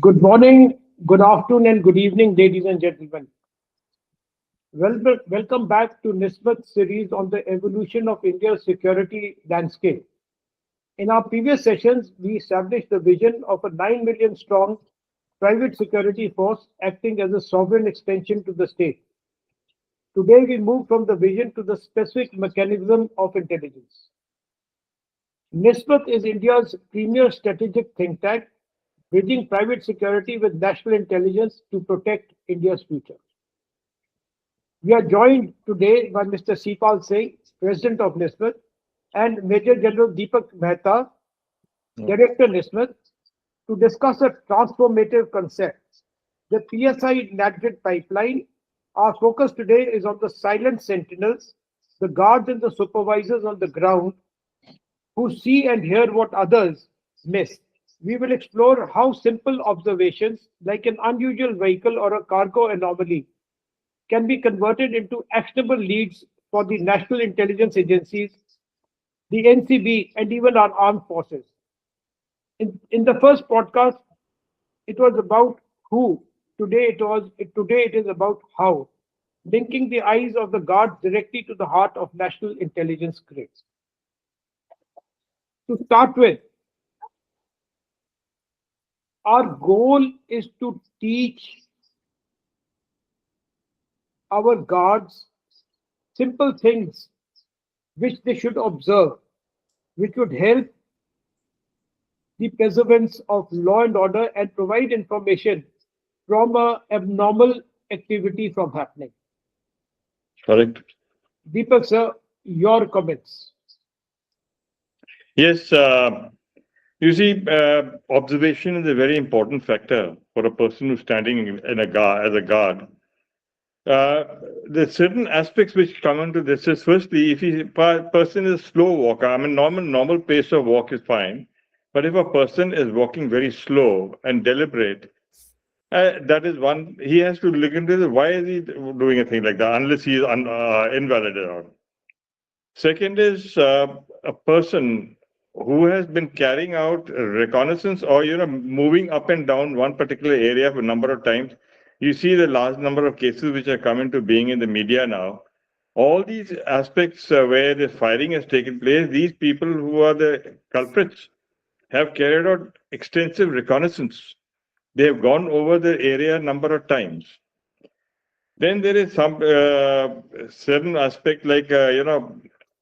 Good morning, good afternoon, and good evening, ladies and gentlemen. Welcome back to NISSMAT series on the evolution of India's security landscape. In our previous sessions, we established the vision of a 9 million strong private security force acting as a sovereign extension to the state. Today, we move from the vision to the specific mechanism of intelligence. NISSMAT is India's premier strategic think tank, bridging private security with national intelligence to protect India's future. We are joined today by Mr. Singh, President of NISSMAT, and Major General Deepak Mehta, Director NISSMAT, to discuss a transformative concept, the PSI-NATGRID pipeline. Our focus today is on the silent sentinels, the guards and the supervisors on the ground who see and hear what others miss. We will explore how simple observations like an unusual vehicle or a cargo anomaly can be converted into actionable leads for the national intelligence agencies, the NCB, and even our armed forces. In the first podcast, it was about who. Today it is about how, linking the eyes of the guards directly to the heart of national intelligence grids. To start with, our goal is to teach our guards simple things which they should observe, which would help the preservance of law and order and provide information from an abnormal activity from happening. Correct. Deepak sir, your comments. Yes, you see, observation is a very important factor for a person who's standing in a guard, as a guard. There's certain aspects which come into this. Is firstly, if a person is slow walker, I mean, normal pace of walk is fine. But if a person is walking very slow and deliberate, that is one, he has to look into this. Why is he doing a thing like that unless he is invalid or not? Second is a person who has been carrying out reconnaissance or moving up and down one particular area for a number of times. You see the large number of cases which are coming to being in the media now. All these aspects where the firing has taken place, these people who are the culprits have carried out extensive reconnaissance. They have gone over the area a number of times. Then there is some certain aspect like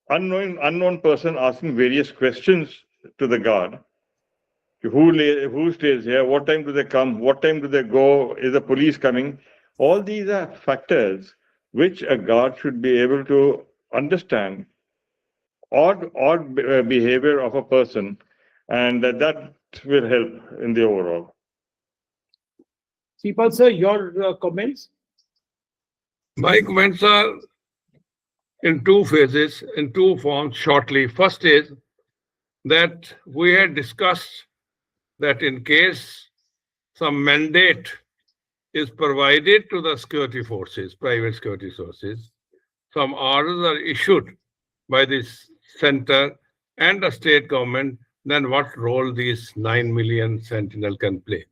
unknown person asking various questions to the guard. Who stays here? What time do they come? What time do they go? Is the police coming? All these are factors which a guard should be able to understand odd behavior of a person, and that will help in the overall. Sipal sir, your comments. My comments are in two phases, in two forms shortly. First is that we had discussed that in case some mandate is provided to the security forces, private security sources, some orders are issued by this center and the state government, then what role these 9 million sentinel can play.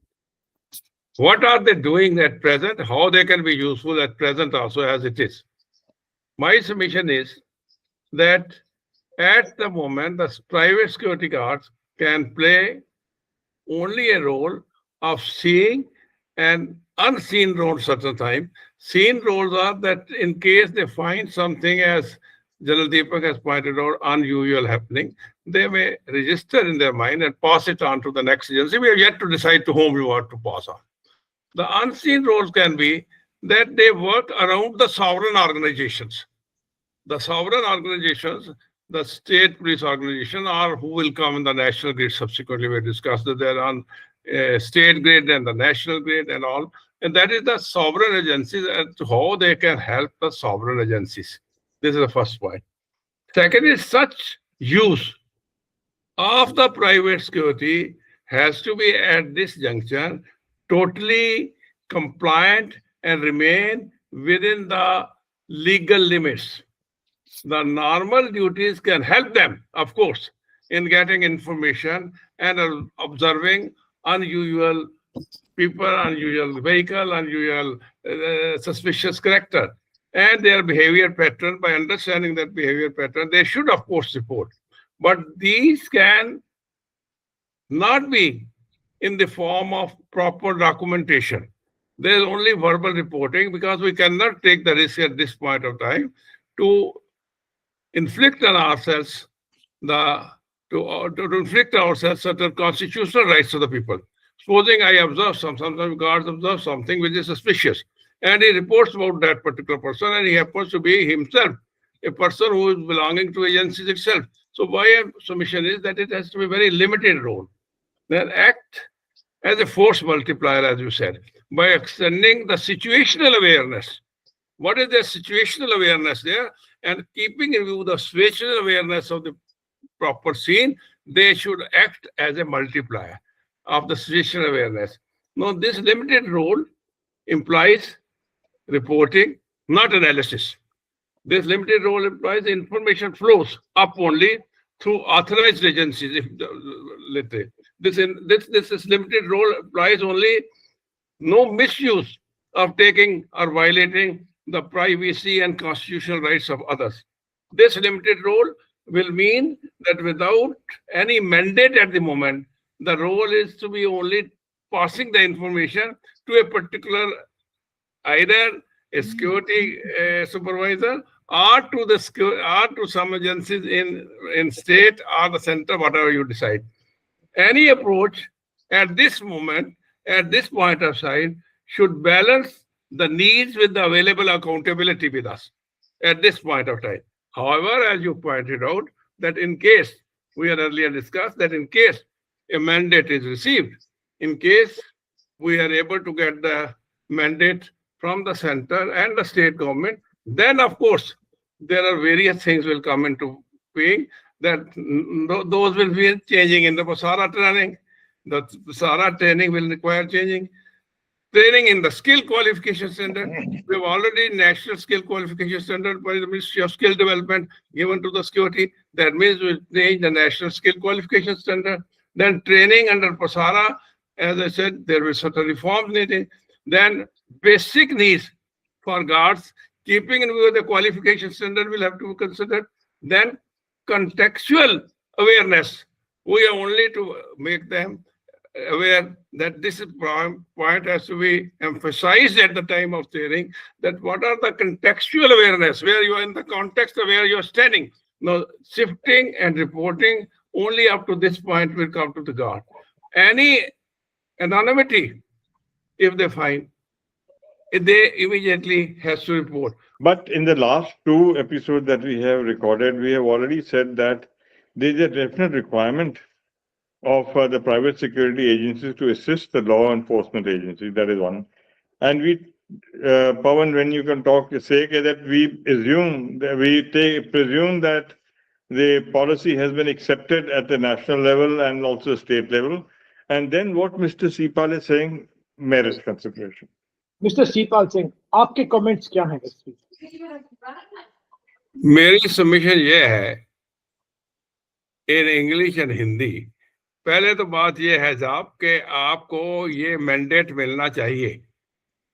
What are they doing at present? How they can be useful at present also as it is. My submission is that at the moment, the private security guards can play only a role of seeing and unseen role certain time. Seen roles are that in case they find something, as General Deepak has pointed out, unusual happening, they may register in their mind and pass it on to the next agency. We have yet to decide to whom we want to pass on. The unseen roles can be that they work around the sovereign organizations. The sovereign organizations, the state police organization, or who will come in the national grid. Subsequently, we discussed that they're on state grid and the national grid and all. And that is the sovereign agencies and how they can help the sovereign agencies. This is the first point. Second is such use of the private security has to be at this juncture totally compliant and remain within the legal limits. The normal duties can help them, of course, in getting information and observing unusual people, unusual vehicle, unusual suspicious character, and their behavior pattern. By understanding that behavior pattern, they should, of course, report. But these can not be in the form of proper documentation. There is only verbal reporting, because we cannot take the risk at this point of time to inflict on ourselves to inflict ourselves certain constitutional rights of the people. Supposing I observe sometimes guards observe something which is suspicious, and he reports about that particular person, and he happens to be himself a person who is belonging to agencies itself. So my submission is that it has to be a very limited role. Then act as a force multiplier, as you said, by extending the situational awareness. What is the situational awareness there? And keeping in view the situational awareness of the proper scene, they should act as a multiplier of the situational awareness. Now, this limited role implies reporting, not analysis. This limited role implies information flows up only through authorized agencies. This limited role implies only no misuse of taking or violating the privacy and constitutional rights of others. This limited role will mean that without any mandate at the moment, the role is to be only passing the information to a particular, either a security supervisor or to some agencies in state or the center, whatever you decide. Any approach at this moment, at this point of time, should balance the needs with the available accountability with us at this point of time. However, as you pointed out, that in case we had earlier discussed that in case a mandate is received, in case we are able to get the mandate from the center and the state government, then of course there are various things will come into being, that those will be changing in the PSARA training. The PSARA training will require changing. Training in the skill qualification center. We have already national skill qualification center by the Ministry of Skill Development given to the security. That means we change the national skill qualification center. Then training under PSARA, as I said, there will certain reforms needed. Then basic needs for guards, keeping in view the qualification standard will have to be considered. Then contextual awareness. We are only to make them aware that this point has to be emphasized at the time of training, that what are the contextual awareness, where you are in the context of where you're standing. Now, shifting and reporting only up to this point will come to the guard. Any anonymity, if they find, they immediately has to report. But in the last two episodes that we have recorded, we have already said that there is a definite requirement of the private security agencies to assist the law enforcement agencies. That is one. And we, Pawan, when you can talk, say that we presume that the policy has been accepted at the national level and also state level. And then what Mr. Sipal is saying merits consideration. Mr. Sipal Singh, आपके comments क्या हैं इस पे? मेरी submission ये है in English and Hindi. पहले तो बात ये है साहब कि आपको ये मैंडेट मिलना चाहिए,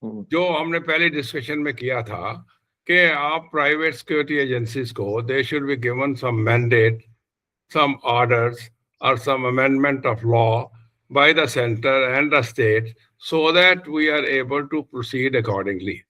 जो हमने पहले डिस्कशन में किया था कि आप प्राइवेट सिक्योरिटी एजेंसीज को they should be given some mandate, some orders or some amendment of law by the center and the state so that we are able to proceed accordingly.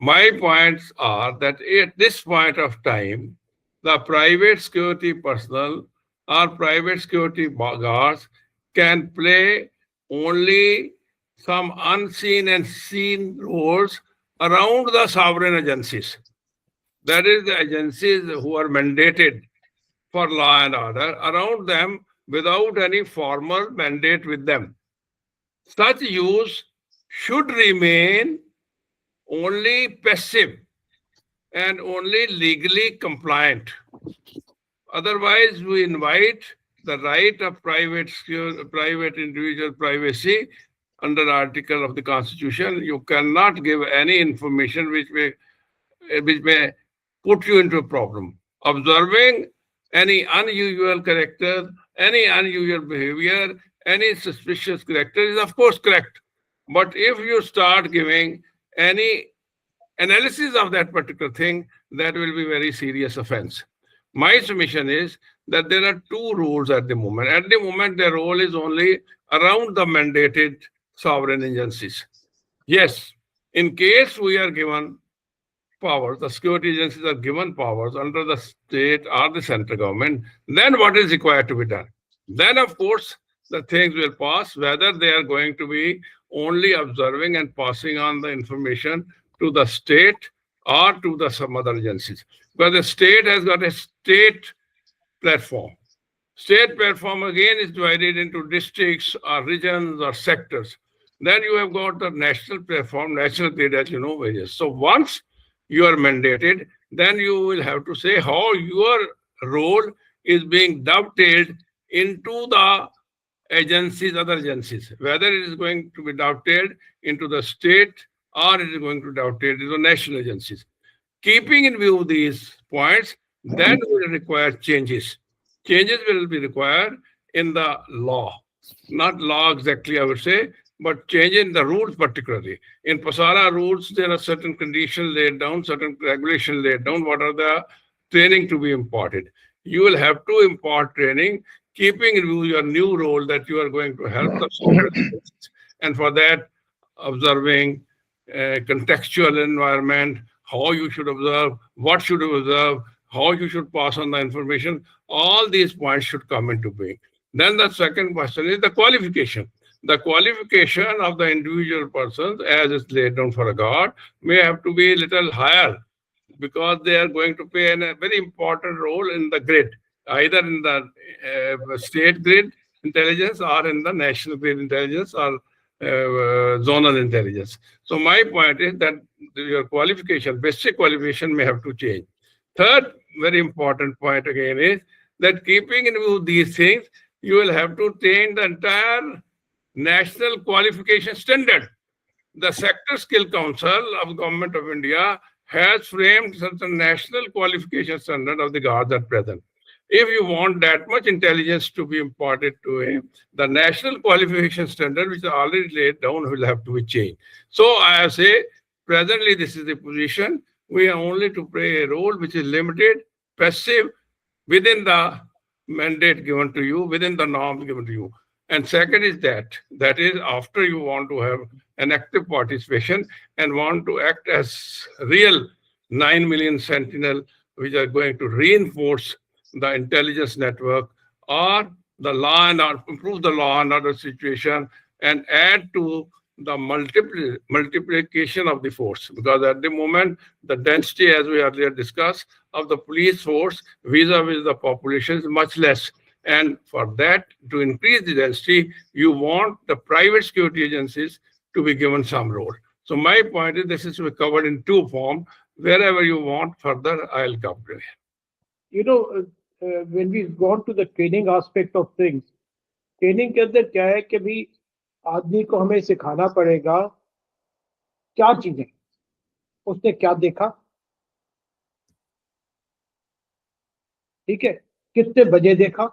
My points are that at this point of time, the private security personnel or private security guards can play only some unseen and seen roles around the sovereign agencies. That is, the agencies who are mandated for law and order, around them without any formal mandate with them. Such use should remain only passive and only legally compliant. Otherwise, we invite the right of private individual privacy under article of the Constitution. You cannot give any information which may put you into a problem. Observing any unusual character, any unusual behavior any suspicious character is of course correct. But if you start giving any analysis of that particular thing, that will be very serious offense. My submission is that there are two rules at the moment. At the moment, the role is only around the mandated sovereign agencies. Yes, in case we are given powers, the security agencies are given powers under the state or the central government, then what is required to be done? Then, of course, the things will pass, whether they are going to be only observing and passing on the information to the state or to the some other agencies. Because the state has got a state platform. State platform again is divided into districts or regions or sectors. Then you have got the national platform, national grid, as you know, various. So once you are mandated, then you will have to say how your role is being dovetailed into the agencies, other agencies, whether it is going to be dovetailed into the state or it is going to dovetail into the national agencies. Keeping in view these points, then will require changes. Changes will be required in the law, not law exactly, I would say, but change in the rules particularly. In PASARA rules, there are certain conditions laid down, certain regulations laid down, what are the training to be imparted. You will have to impart training, keeping in view your new role that you are going to help the soldiers. And for that, observing contextual environment, how you should observe, what should you observe, how you should pass on the information, all these points should come into being. Then the second question is the qualification. The qualification of the individual persons, as is laid down for a guard, may have to be a little higher because they are going to play a very important role in the grid, either in the state grid intelligence or in the national grid intelligence or zonal intelligence. So my point is that your qualification, basic qualification may have to change. Third, very important point again is that keeping in view these things, you will have to train the entire national qualification standard. The Sector Skill Council of Government of India has framed certain national qualification standard of the guards at present. If you want that much intelligence to be imparted to him, the national qualification standard, which is already laid down, will have to be changed. So I say, presently this is the position. We are only to play a role which is limited, passive, within the mandate given to you, within the norms given to you. And second is that is after you want to have an active participation and want to act as real 9 million sentinel, which are going to reinforce the intelligence network or the law and order, improve the law and order situation and add to the multiplication of the force. Because at the moment, the density, as we earlier discussed, of the police force vis-a-vis the population is much less. And for that, to increase the density, you want the private security agencies to be given some role. So my point is this is to be covered in two forms. Wherever you want further, I'll cover it. You know, when we've gone to the training aspect of things, training के अंदर क्या है कि भी आदमी को हमें सिखाना पड़ेगा क्या चीजें, उसने क्या देखा, ठीक है, कितने बजे देखा,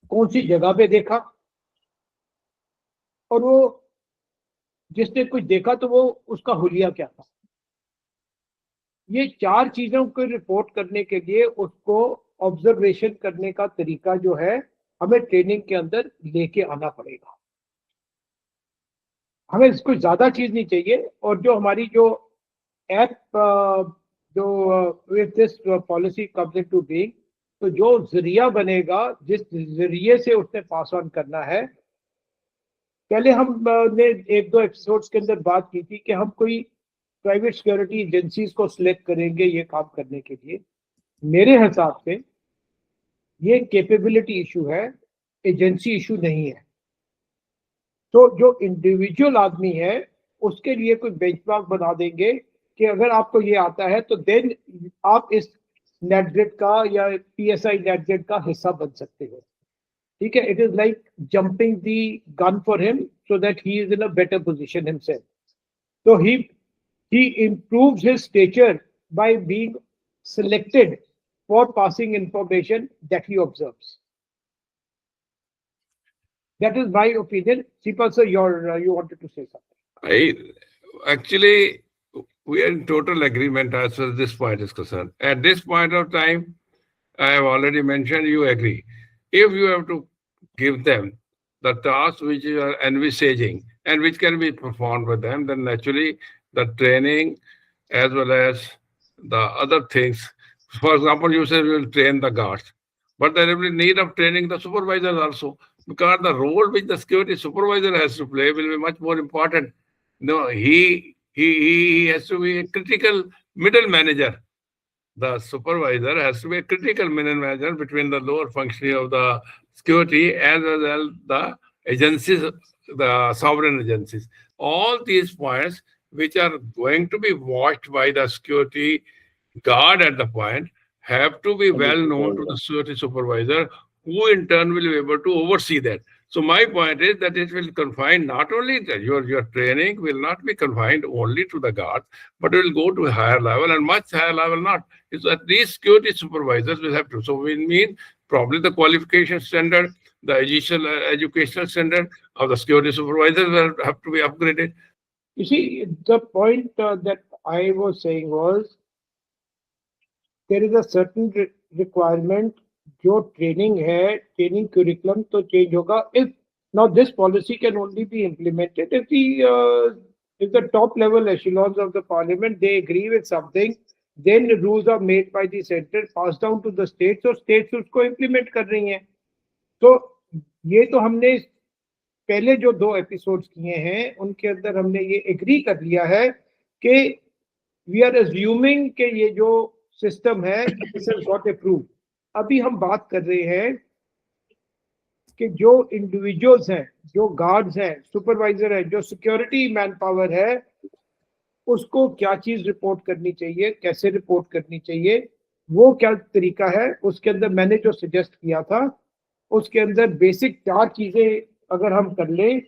कौन सी जगह पे देखा, और वो जिसने कुछ देखा तो वो उसका हुलिया क्या था। ये चार चीजों को रिपोर्ट करने के लिए उसको ऑब्जर्वेशन करने का तरीका जो है हमें ट्रेनिंग के अंदर लेके आना पड़ेगा। हमें इसको ज्यादा चीज नहीं चाहिए। और जो हमारी जो ऐप जो with this policy comes into being, तो जो जरिया बनेगा, जिस जरिए से उसने पास ऑन करना है, पहले हमने एक दो एपिसोड्स के अंदर बात की थी कि हम कोई प्राइवेट सिक्योरिटी एजेंसीज को सिलेक्ट करेंगे ये काम करने के लिए। मेरे हिसाब से ये कैपेबिलिटी इशू है, एजेंसी इशू नहीं है। तो जो इंडिविजुअल आदमी है उसके लिए कोई बेंचमार्क बना देंगे कि अगर आपको ये आता है तो देन आप इस नेटग्रिड का या PSI नेटग्रिड का हिस्सा बन सकते हो, ठीक है। It is like jumping the gun for him so that he is in a better position himself. तो he improves his stature by being selected for passing information that he observes. That is my opinion. Sipal sir, you wanted to say something. Actually, we are in total agreement as far as this point is concerned. At this point of time, I have already mentioned you agree. If you have to give them the tasks which you are envisaging and which can be performed with them, then naturally the training as well as the other things. For example, you say we will train the guards, but there will be need of training the supervisors also, because the role which the security supervisor has to play will be much more important. No, he has to be a critical middle manager. The supervisor has to be a critical middle manager between the lower functioning of the security as well as the agencies, the sovereign agencies. All these points which are going to be watched by the security guard at the point have to be well known to the security supervisor, who in turn will be able to oversee that. So my point is that it will confine not only that your training will not be confined only to the guards, but it will go to a higher level and much higher level not. It's at least security supervisors will have to. So we mean probably the qualification standard, the additional educational standard of the security supervisors will have to be upgraded. You see, the point that I was saying was there is a certain requirement. जो training है, training curriculum तो change होगा. If now this policy can only be implemented if the top level echelons of the parliament they agree with something, then rules are made by the center, passed down to the states, और states उसको implement कर रही हैं. तो ये तो हमने पहले जो 2 episodes किए हैं उनके अंदर हमने ये agree कर लिया है कि we are assuming कि ये जो system है this has got approved. अभी हम बात कर रहे हैं कि जो इंडिविजुअल्स हैं, जो गार्ड्स हैं, सुपरवाइजर है, जो सिक्योरिटी मैन पावर है, उसको क्या चीज रिपोर्ट करनी चाहिए, कैसे रिपोर्ट करनी चाहिए, वो क्या तरीका है. उसके अंदर मैंने जो सजेस्ट किया था उसके अंदर बेसिक 4 चीजें अगर हम कर लें,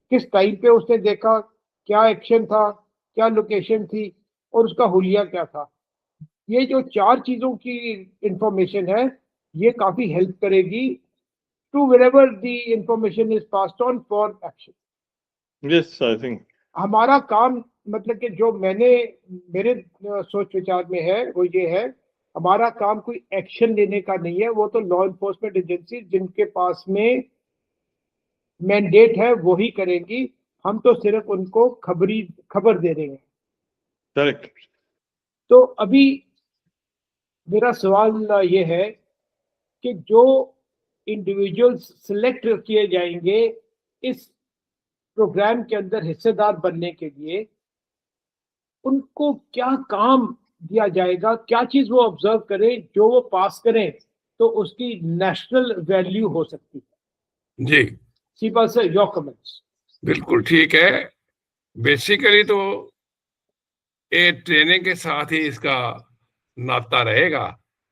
किस टाइम पे उसने देखा, क्या एक्शन था, क्या लोकेशन थी और उसका हुलिया क्या था, ये जो 4 चीजों की इंफॉर्मेशन है ये काफी हेल्प करेगी to wherever the information is passed on for action. Yes, I think हमारा काम मतलब कि जो मेरे सोच विचार में है वो ये है, हमारा काम कोई एक्शन लेने का नहीं है. वो तो लॉ एनफोर्समेंट एजेंसी जिनके पास में मैंडेट है वो ही करेंगी. हम तो सिर्फ उनको खबर दे रहे हैं. करेक्ट. तो अभी मेरा सवाल ये है कि जो इंडिविजुअल्स सिलेक्ट किए जाएंगे इस प्रोग्राम के अंदर हिस्सेदार बनने के लिए, उनको क्या काम दिया जाएगा, क्या चीज वो ऑब्जर्व करें, जो वो पास करें तो उसकी नेशनल वैल्यू हो सकती है. जी, सीपा सर, योर कमेंट्स. बिल्कुल ठीक है. बेसिकली तो ये ट्रेनिंग के साथ ही इसका नाता रहेगा.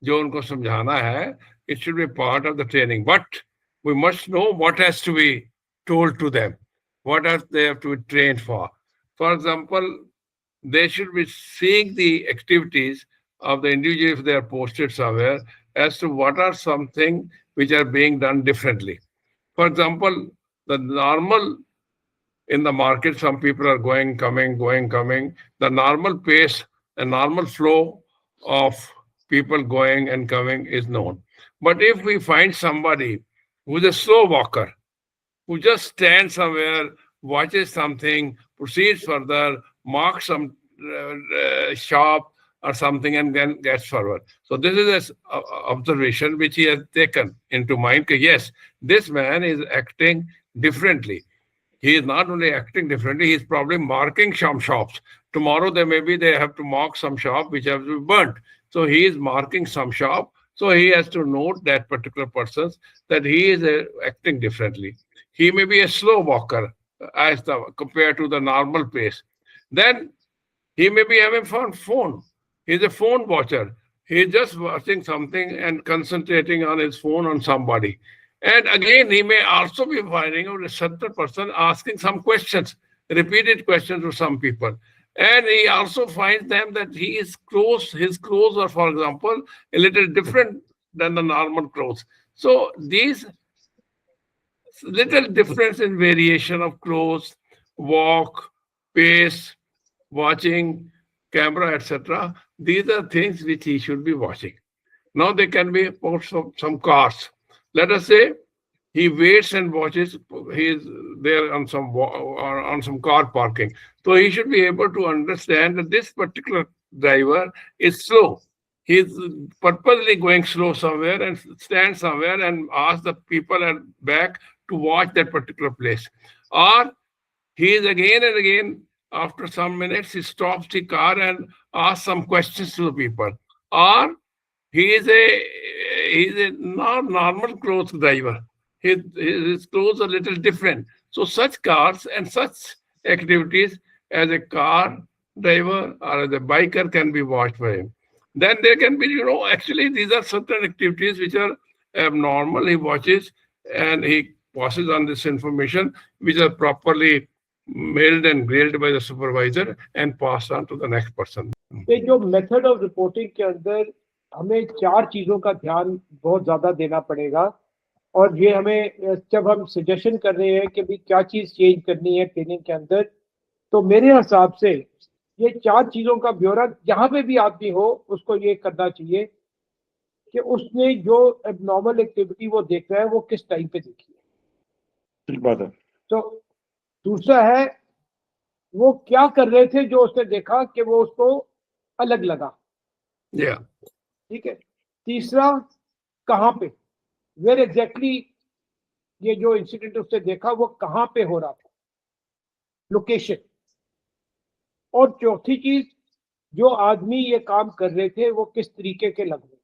जो उनको समझाना है, it should be part of the training, but we must know what has to be told to them, what they have to be trained for. For example, they should be seeing the activities of the individual if they are posted somewhere as to what are something which are being done differently. For example, the normal in the market, some people are going, coming. The normal pace, the normal flow of people going and coming is known. But if we find somebody who is a slow walker, who just stands somewhere, watches something, proceeds further, marks some shop or something, and then gets forward. So this is an observation which he has taken into mind. Yes, this man is acting differently. He is not only acting differently, he is probably marking some shops. Tomorrow they have to mark some shop which have to be burnt. So he is marking some shop. So he has to note that particular person that he is acting differently. He may be a slow walker compared to the normal pace. Then he may be having phone. He's a phone watcher. He's just watching something and concentrating on his phone on somebody. And again, he may also be finding out a certain person asking some questions, repeated questions to some people. And he also finds them that his clothes are, for example, a little different than the normal clothes. So these little difference in variation of clothes, walk, pace, watching, camera, etc. These are things which he should be watching. Now they can be about some cars. Let us say he waits and watches. He is there on some car parking. So he should be able to understand that this particular driver is slow. He's purposely going slow somewhere and stand somewhere and ask the people at back to watch that particular place. Or he is again and again, after some minutes, he stops the car and asks some questions to the people. Or he is a not normal clothes driver. His clothes are a little different. So such cars and such activities as a car driver or as a biker can be watched by him. Then there can be, actually these are certain activities which are abnormal. He watches and he passes on this information, which are properly mailed and grilled by the supervisor and passed on to the next person. ये जो method of reporting के अंदर हमें 4 चीजों का ध्यान बहुत ज्यादा देना पड़ेगा, और ये हमें जब हम सजेशन कर रहे हैं कि भाई क्या चीज चेंज करनी है ट्रेनिंग के अंदर, तो मेरे हिसाब से ये 4 चीजों का ब्यौरा जहां पे भी आदमी हो उसको ये करना चाहिए कि उसने जो एबनॉर्मल एक्टिविटी वो देख रहा है वो किस टाइम पे देखी है। ठीक बात है। तो दूसरा है वो क्या कर रहे थे जो उसने देखा कि वो उसको अलग लगा। ठीक है। तीसरा, कहाँ पे, वेयर एग्जैक्टली ये जो इंसिडेंट उसने देखा वो कहाँ पे हो रहा था, लोकेशन। और चौथी चीज, जो आदमी ये काम कर रहे थे वो किस तरीके के लग रहे थे,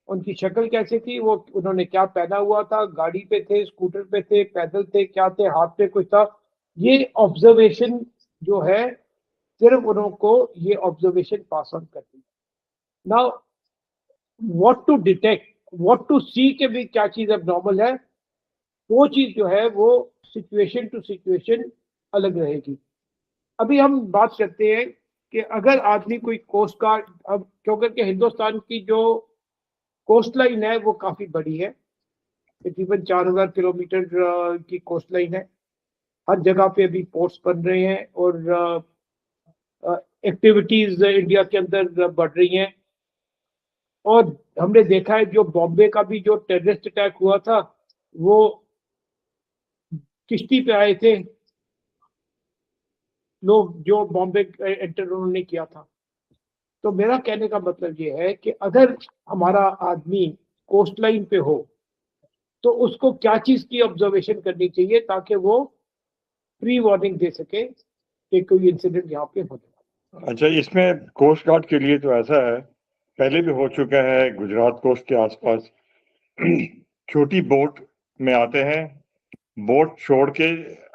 उनकी शक्ल कैसी थी, वो उन्होंने क्या पहना हुआ था, गाड़ी पे थे, स्कूटर पे थे, पैदल थे, क्या थे, हाथ पे कुछ था। ये ऑब्जर्वेशन जो है सिर्फ उनको ये ऑब्जर्वेशन पास ऑन करती है। Now what to detect, what to see के भी क्या चीज एबनॉर्मल है, वो चीज जो है वो सिचुएशन टू सिचुएशन अलग रहेगी। अभी हम बात करते हैं कि अगर आदमी कोई कोस्ट गार्ड, अब क्योंकि हिंदुस्तान की जो कोस्ट लाइन है वो काफी बड़ी है, तकरीबन 4000 किलोमीटर की कोस्ट लाइन है। हर जगह पे अभी पोर्ट्स बन रहे हैं और एक्टिविटीज इंडिया के अंदर बढ़ रही हैं। और हमने देखा है जो बॉम्बे का भी जो टेररिस्ट अटैक हुआ था वो किश्ती पे आए थे लोग जो बॉम्बे एंटर उन्होंने किया था। तो मेरा कहने का मतलब ये है कि अगर हमारा आदमी कोस्ट लाइन पे हो तो उसको क्या चीज की ऑब्जर्वेशन करनी चाहिए ताकि वो प्री वार्निंग दे सके कि कोई इंसिडेंट यहाँ पे हो जाए। अच्छा, इसमें कोस्ट गार्ड के लिए तो ऐसा है, पहले भी हो चुका है गुजरात कोस्ट के आसपास। छोटी बोट में आते हैं, बोट छोड़ के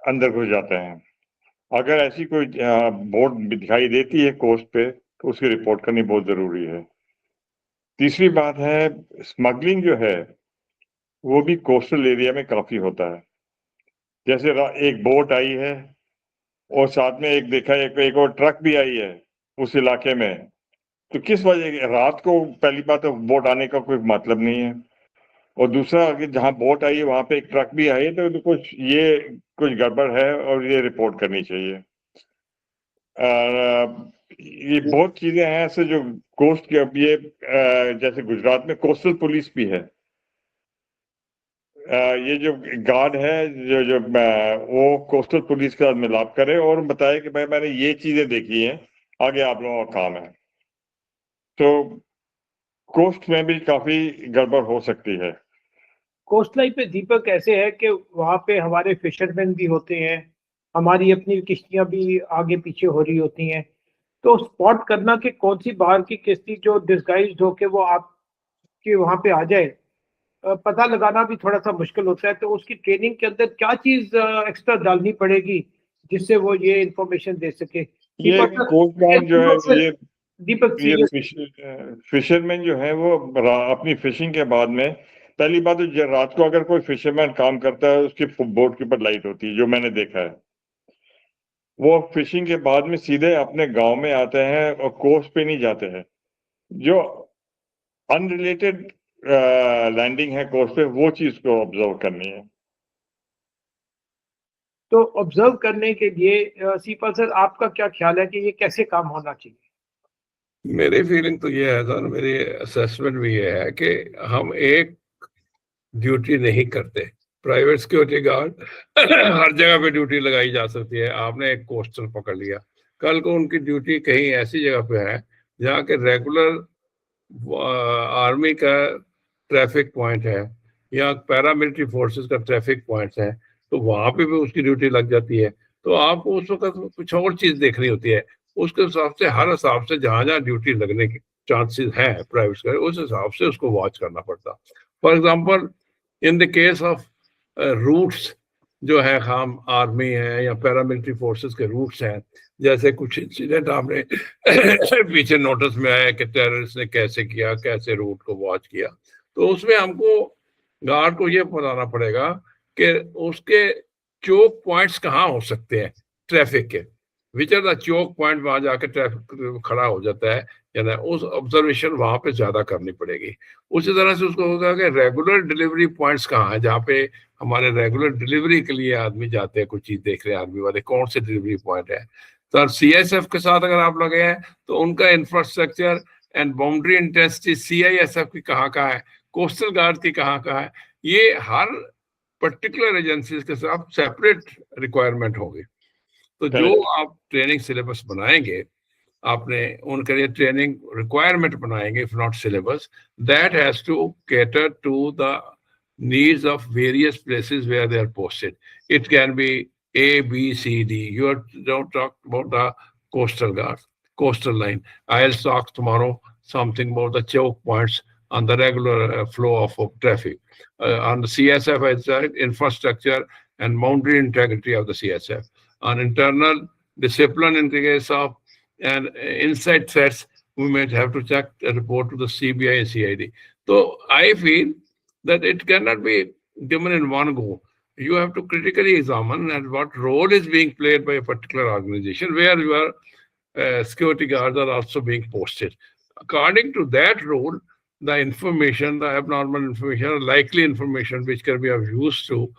अंदर घुस जाते हैं। अगर ऐसी कोई बोट दिखाई देती है कोस्ट पे तो उसकी रिपोर्ट करनी बहुत जरूरी है। तीसरी बात है, स्मगलिंग जो है वो भी कोस्टल एरिया में काफी होता है। जैसे एक बोट आई है और साथ में एक देखा एक और ट्रक भी आई है उस इलाके में, तो किस वजह, रात को पहली बात तो बोट आने का कोई मतलब नहीं है, और दूसरा अगर जहाँ बोट आई है वहां पे एक ट्रक भी आई है तो कुछ गड़बड़ है और ये रिपोर्ट करनी चाहिए। ये बहुत चीजें हैं ऐसे जो कोस्ट के, अब ये जैसे गुजरात में कोस्टल पुलिस भी है। ये जो गार्ड है जो वो कोस्टल पुलिस के साथ मिलाप करे और बताए कि भाई मैंने ये चीजें देखी हैं, आगे आप लोगों का काम है। तो कोस्ट में भी काफी गड़बड़ हो सकती है। कोस्ट लाइन पे दीपक ऐसे है कि वहाँ पे हमारे फिशरमैन भी होते हैं, हमारी अपनी किश्तियां भी आगे पीछे हो रही होती हैं। तो स्पॉट करना कि कौन सी बाहर की किश्ती जो डिस्गाइज्ड होके वो आपके वहाँ पे आ जाए, पता लगाना भी थोड़ा सा मुश्किल होता है। तो उसकी ट्रेनिंग के अंदर क्या चीज एक्स्ट्रा डालनी पड़ेगी जिससे वो ये इंफॉर्मेशन दे सके। ये कोस्ट गार्ड जो है, दीपक फिशरमैन जो है वो अपनी फिशिंग के बाद में, पहली बात तो रात को अगर कोई फिशरमैन काम करता है उसकी बोट के ऊपर लाइट होती है, जो मैंने देखा है। वो फिशिंग के बाद में सीधे अपने गांव में आते हैं और कोस्ट पे नहीं जाते हैं। जो अनरिलेटेड लैंडिंग है कोर्स पे, वो चीज को ऑब्जर्व करनी है। तो ऑब्जर्व करने के लिए सीपा सर आपका क्या ख्याल है कि ये कैसे काम होना चाहिए? मेरी फीलिंग तो ये है सर, मेरी असेसमेंट भी ये है कि हम एक ड्यूटी नहीं करते। प्राइवेट सिक्योरिटी गार्ड हर जगह पे ड्यूटी लगाई जा सकती है। आपने एक कोस्टल पकड़ लिया, कल को उनकी ड्यूटी कहीं ऐसी जगह पे है जहाँ के रेगुलर आर्मी का ट्रैफिक पॉइंट है या पैरामिलिट्री फोर्सेस का ट्रैफिक पॉइंट है, तो वहां पे भी उसकी ड्यूटी लग जाती है। तो आपको उस वक्त कुछ और चीज देखनी होती है। उसके हिसाब से, हर हिसाब से जहां जहां ड्यूटी लगने के चांसेस हैं प्राइवेट का, उस हिसाब से उसको वॉच करना पड़ता। For example in the case of routes जो है, हम आर्मी है या पैरामिलिट्री फोर्सेस के रूट्स हैं, जैसे कुछ इंसिडेंट आपने पीछे नोटिस में आया कि टेररिस्ट ने कैसे किया, कैसे रूट को वॉच किया, तो उसमें हमको गार्ड को ये बताना पड़ेगा कि उसके चोक पॉइंट्स कहाँ हो सकते हैं ट्रैफिक के, which are the choke point, वहां जाके ट्रैफिक खड़ा हो जाता है या ना, उस ऑब्जर्वेशन वहां पे ज्यादा करनी पड़ेगी। उसी तरह से उसको होगा कि रेगुलर डिलीवरी पॉइंट्स कहाँ है, जहाँ पे हमारे रेगुलर डिलीवरी के लिए आदमी जाते हैं, कुछ चीज देख रहे हैं आर्मी वाले, कौन से डिलीवरी पॉइंट है। तो सीआईएसएफ के साथ अगर आप लगे हैं तो उनका infrastructure and boundary intensity CISF की कहाँ है, कोस्टल गार्ड की कहाँ है, ये हर पर्टिकुलर एजेंसीज के साथ सेपरेट रिक्वायरमेंट होगी। तो जो आप ट्रेनिंग सिलेबस बनाएंगे, आपने उनके लिए ट्रेनिंग रिक्वायरमेंट बनाएंगे, if not syllabus, that has to cater to the needs of various places where they are posted. It can be A, B, C, D. You don't talk about the coastal guard, coastal line. I'll talk tomorrow something about the choke points on the regular flow of traffic. On the CSF, it's infrastructure and boundary integrity of the CSF. On internal discipline in the case of and inside threats, we might have to check a report to the CBI and CID. So I feel that it cannot be given in one go. You have to critically examine and what role is being played by a particular organization where your security guards are also being posted. According to that role, the information, the abnormal information, likely information which can be of use to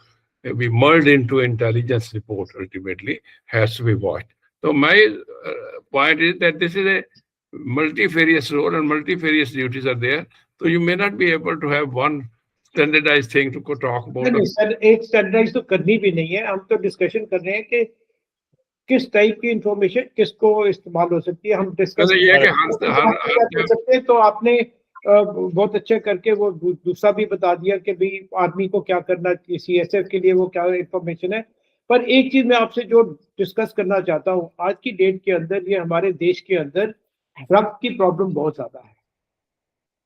be merged into intelligence report ultimately has to be watched. So my point is that this is a multifarious role and multifarious duties are there. So you may not be able to have one standardized thing to talk about. नहीं sir, एक standardise तो करनी भी नहीं है। हम तो discussion कर रहे हैं कि किस टाइप की इंफॉर्मेशन किसको इस्तेमाल हो सकती है। हम डिस्कस कर सकते हैं। तो आपने बहुत अच्छा करके वो दूसरा भी बता दिया कि भाई आर्मी को क्या करना चाहिए, सीएसएफ के लिए वो क्या इंफॉर्मेशन है। पर एक चीज मैं आपसे जो डिस्कस करना चाहता हूँ, आज की डेट के अंदर ये हमारे देश के अंदर ड्रग की प्रॉब्लम बहुत ज्यादा है।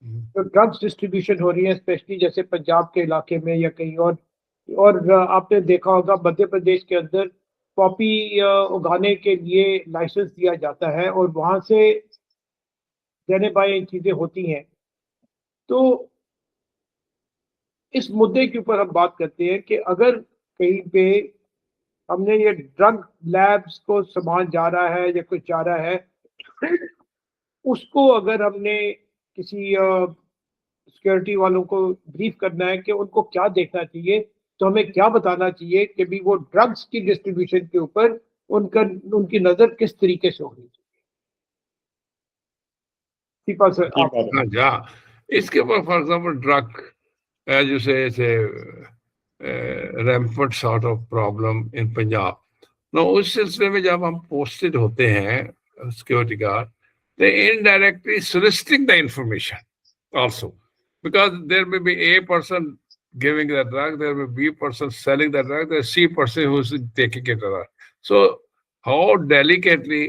तो ड्रग्स डिस्ट्रीब्यूशन हो रही है, स्पेशली जैसे पंजाब के इलाके में या कहीं और आपने देखा होगा मध्य प्रदेश के अंदर पॉपी उगाने के लिए लाइसेंस दिया जाता है और वहां से देने बाय चीजें होती हैं। तो इस मुद्दे के ऊपर हम बात करते हैं कि अगर कहीं पे हमने ये ड्रग लैब्स को सामान जा रहा है या कुछ जा रहा है, उसको अगर हमने किसी सिक्योरिटी वालों को ब्रीफ करना है कि उनको क्या देखना चाहिए, तो हमें क्या बताना चाहिए कि भी वो ड्रग्स की डिस्ट्रीब्यूशन के ऊपर उनकी नजर किस तरीके से होनी चाहिए। इसके ऊपर for example drug as you say rampant sort of problem in Punjab. ना उस सिलसिले में जब हम पोस्टेड होते हैं security guard, they indirectly soliciting the information also, because there may be A person giving the drug, there may be B person selling the drug, there is C person who is taking it around. So how delicately,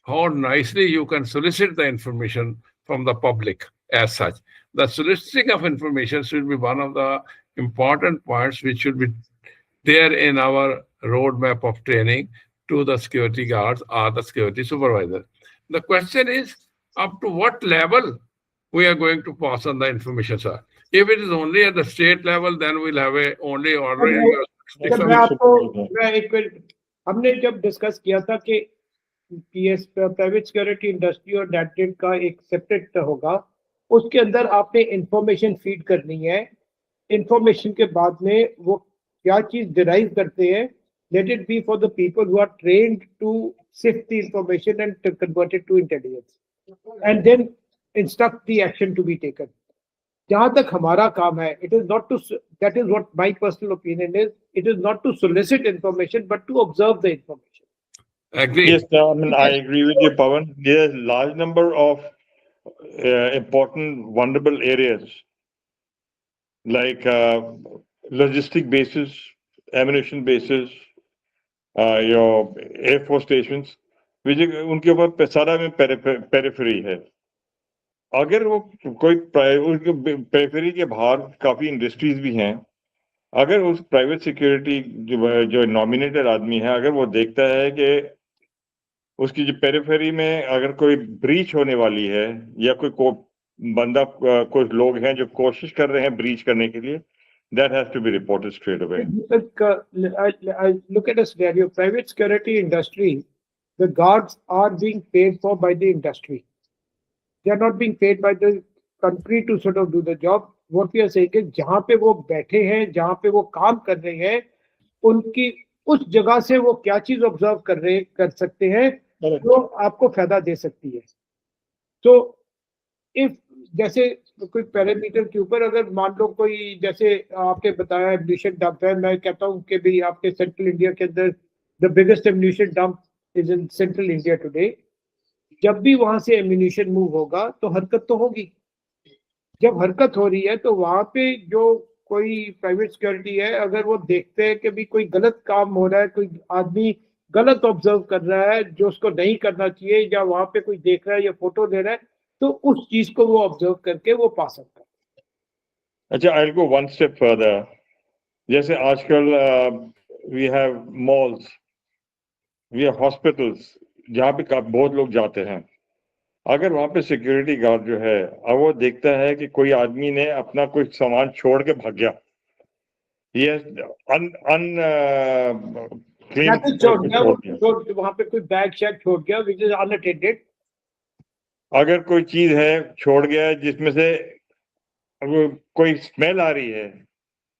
how nicely you can solicit the information from the public as such. The soliciting of information should be one of the important points which should be there in our roadmap of training to the security guards or the security supervisor. The question is, up to what level we are going to pass on the information, sir? If it is only at the state level, then we'll have a only order. हमने जब discuss किया था कि private security industry और NATGRID का एक separate होगा, उसके अंदर आपने इंफॉर्मेशन फीड करनी है। इंफॉर्मेशन के बाद में वो क्या चीज डिराइव करते हैं, let it be for the people who are trained to sift the information and convert it to intelligence and then instruct the action to be taken. जहां तक हमारा काम है, it is not to, that is what my personal opinion is, it is not to solicit information but to observe the information. Agree. Yes, I mean, I agree with you, Pawan. There's a large number of important vulnerable areas like logistic bases, ammunition bases, your Air Force stations, which उनके ऊपर सारा में periphery है। अगर वो कोई periphery के बाहर काफी इंडस्ट्रीज भी हैं, अगर उस प्राइवेट सिक्योरिटी जो नॉमिनेटेड आदमी है, अगर वो देखता है कि उसकी जो पेरिफेरी में अगर कोई ब्रीच होने वाली है या कोई बंदा, कुछ लोग हैं जो कोशिश कर रहे हैं ब्रीच करने के लिए, that has to be reported straight away. I look at a scenario, private security industry, the guards are being paid for by the industry. They are not being paid by the country to sort of do the job. What we are saying is जहाँ पे वो बैठे हैं, जहाँ पे वो काम कर रहे हैं, उनकी उस जगह से वो क्या चीज ऑब्जर्व कर सकते हैं जो आपको फायदा दे सकती है। तो इफ जैसे कोई पैरामीटर के ऊपर अगर मान लो कोई, जैसे आपने बताया एम्यूनिशन डंप है, मैं कहता हूँ कि भी आपके सेंट्रल इंडिया के अंदर the biggest ammunition dump is in central India today. जब भी वहां से एम्यूनिशन मूव होगा तो हरकत तो होगी। जब हरकत हो रही है तो वहां पे जो कोई प्राइवेट सिक्योरिटी है, अगर वो देखते हैं कि भी कोई गलत काम हो रहा है, कोई आदमी गलत ऑब्जर्व कर रहा है जो उसको नहीं करना चाहिए, या वहां पे कोई देख रहा है या फोटो ले रहा है, तो उस चीज को वो ऑब्जर्व करके वो पा सकता है। अच्छा, I will go one step further. जैसे आजकल we have malls, we have hospitals, जहाँ पे बहुत लोग जाते हैं। अगर वहां पे सिक्योरिटी गार्ड जो है, अब वो देखता है कि कोई आदमी ने अपना कोई सामान छोड़ के भाग गया, वहां पे कोई बैग शायद छोड़ गया विच इज अनअटेंडेड, अगर कोई चीज है छोड़ गया जिसमें से कोई स्मेल आ रही है,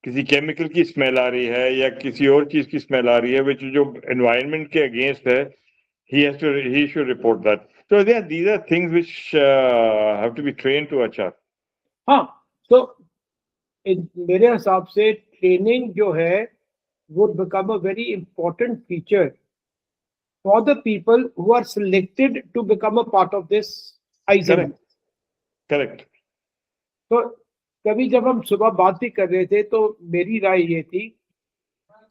किसी केमिकल की स्मेल आ रही है या किसी और चीज की स्मेल आ रही है विच जो एनवायरनमेंट के अगेंस्ट है, he should report that. So these are things which have to be trained to HR. हाँ, तो मेरे हिसाब से ट्रेनिंग जो है would become a very important feature for the people who are selected to become a part of this ISM. Correct. तो कभी जब हम सुबह बात भी कर रहे थे तो मेरी राय ये थी,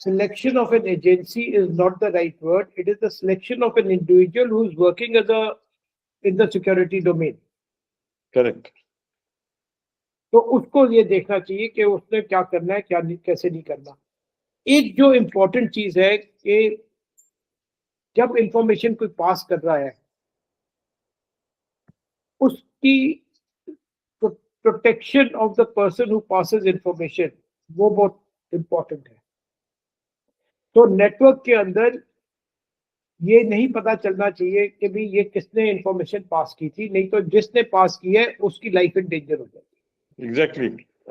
selection of an agency is not the right word. It is the selection of an individual who is working in the security domain. Correct. तो उसको ये देखना चाहिए कि उसने क्या करना है, क्या कैसे नहीं करना। एक जो इम्पोर्टेंट चीज है कि जब इंफॉर्मेशन कोई पास कर रहा है, उसकी protection of the person who passes information, वो बहुत इम्पोर्टेंट है। तो नेटवर्क के अंदर ये नहीं पता चलना चाहिए कि भी ये किसने इंफॉर्मेशन पास की थी, नहीं तो जिसने पास की है उसकी लाइफ इन डेंजर हो जाएगी। Exactly,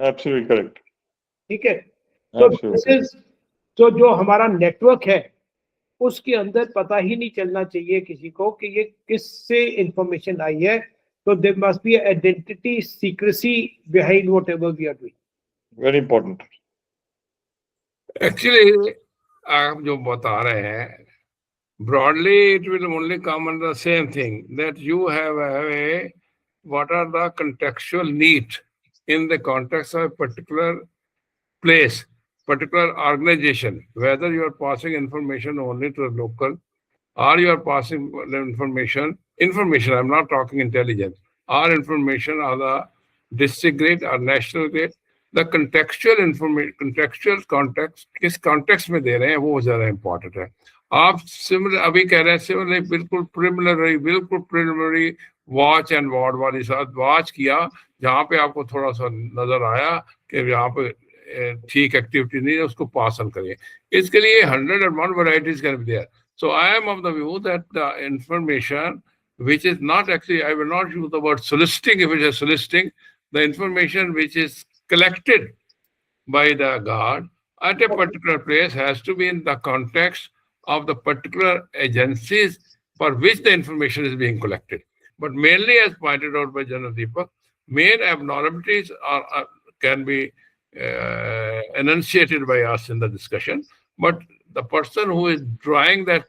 absolutely correct. ठीक है, तो जो हमारा नेटवर्क है उसके अंदर पता ही नहीं चलना चाहिए किसी को कि ये किससे इंफॉर्मेशन आई है। तो there must be identity secrecy behind whatever we are doing. Very important. Actually आप जो बता रहे हैं, broadly it will only come under the same thing, that you have what are the contextual needs in the context of a particular place, particular organization, whether you are passing information only to the local or you are passing the information, I'm not talking intelligence, or information or the district grade or national grade, the contextual information, contextual context, किस context में दे रहे हैं वो ज़्यादा important है। आप similar अभी कह रहे हैं सिमिलर बिल्कुल प्रिलिमिनरी वॉच एंड वार्ड वाली साथ वॉच किया, जहाँ पे आपको थोड़ा सा नजर आया कि यहाँ पे ठीक एक्टिविटी नहीं है, उसको पास ऑन करिए। इसके लिए 101 varieties can be there. So I am of the view that the information which is not actually, I will not use the word soliciting. If it is soliciting, the information which is collected by the guard at a particular place has to be in the context of the particular agencies for which the information is being collected. But mainly, as pointed out by General Deepak, main abnormalities can be enunciated by us in the discussion. But the person who is drawing that